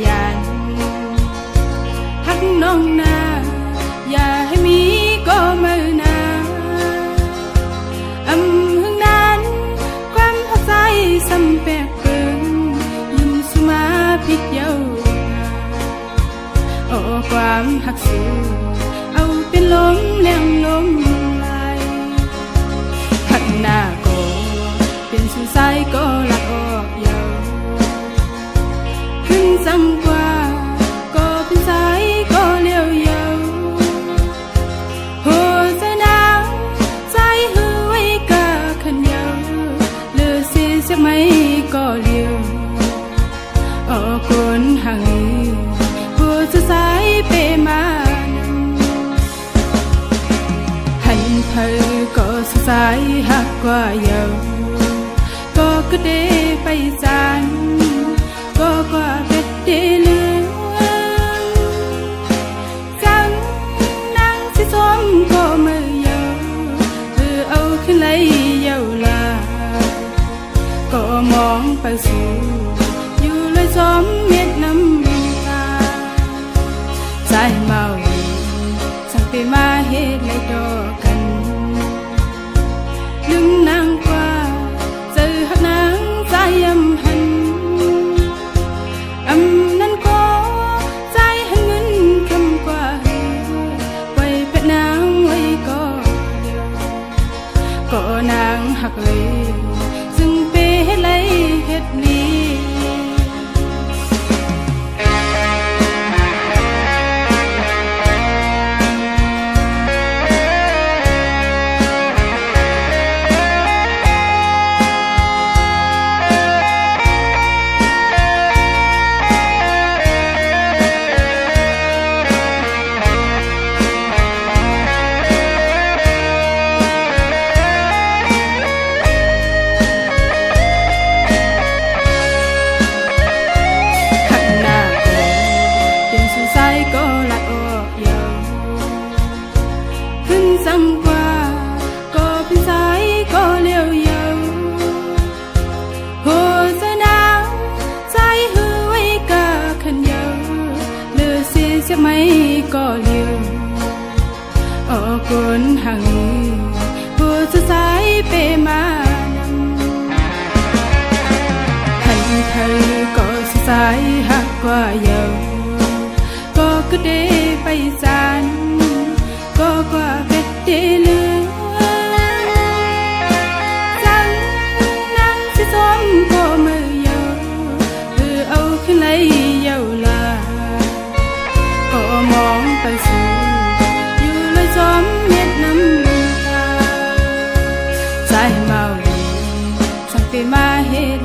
ยันหักน้องนาอย่าให้มีก็มือนาหึงนั้นความหักใจสำแปลกเปิงยิ้มสุมาพิกเยาโอ้ความหักสูเอาเป็นลมแรงลมไหลหักหน้าก็เป็นสุสายก็ลักออกเยาขึ้นซ้ำกว่าก็เป็นสายก็เลี้ยวเยาโหใจหนาวใจหือไว้กะขันเยาเลือเสียเสียไม่ก็เลี้ยวโอ้คนห่างหัวจะสายเปมาหันเพอก็สุสายหักกว่าเยาก็กระเดไปจานก็กว่าเป็ดเดลือจังนั่งสิซ้อมก็มือเยาเอาขึ้นไหลเยาลาก็มองไปสู่อยู่เลยซ้อมเม็ดน้ำตาใจเมาสั่งไปมาเฮ็ดไรดอกกันลืมนางกว่าเจอหักนางใจหันนั้นก็ใจหันเงินคำกว่าไว้เป็ดนางไว้ก็นางหักเลยซึ่งเปเฮ็ดไรเฮ็ดลีก็ลัดออกเยาขึ้นซ้ำกว่าก็เป็นสายก็เลี้ยวเยาหัวใจหนาวใจหือไว้กะขันเยาเลือเสียเสียไม่ก็เลี้ยวโอ้คนห่างหัวจะสายเปมานำหันเธอก็สายหักกว่าเยาก็เดไปจานก็กว่าเป็ดเดลือจังนั่งสิซ้อมก็มือเยาเอาขึ้นไหลเยาลาก็มองไปสู่อยู่เลยซ้อมเม็ดน้ำตาใจเมาสั่งไปมาเฮ็ด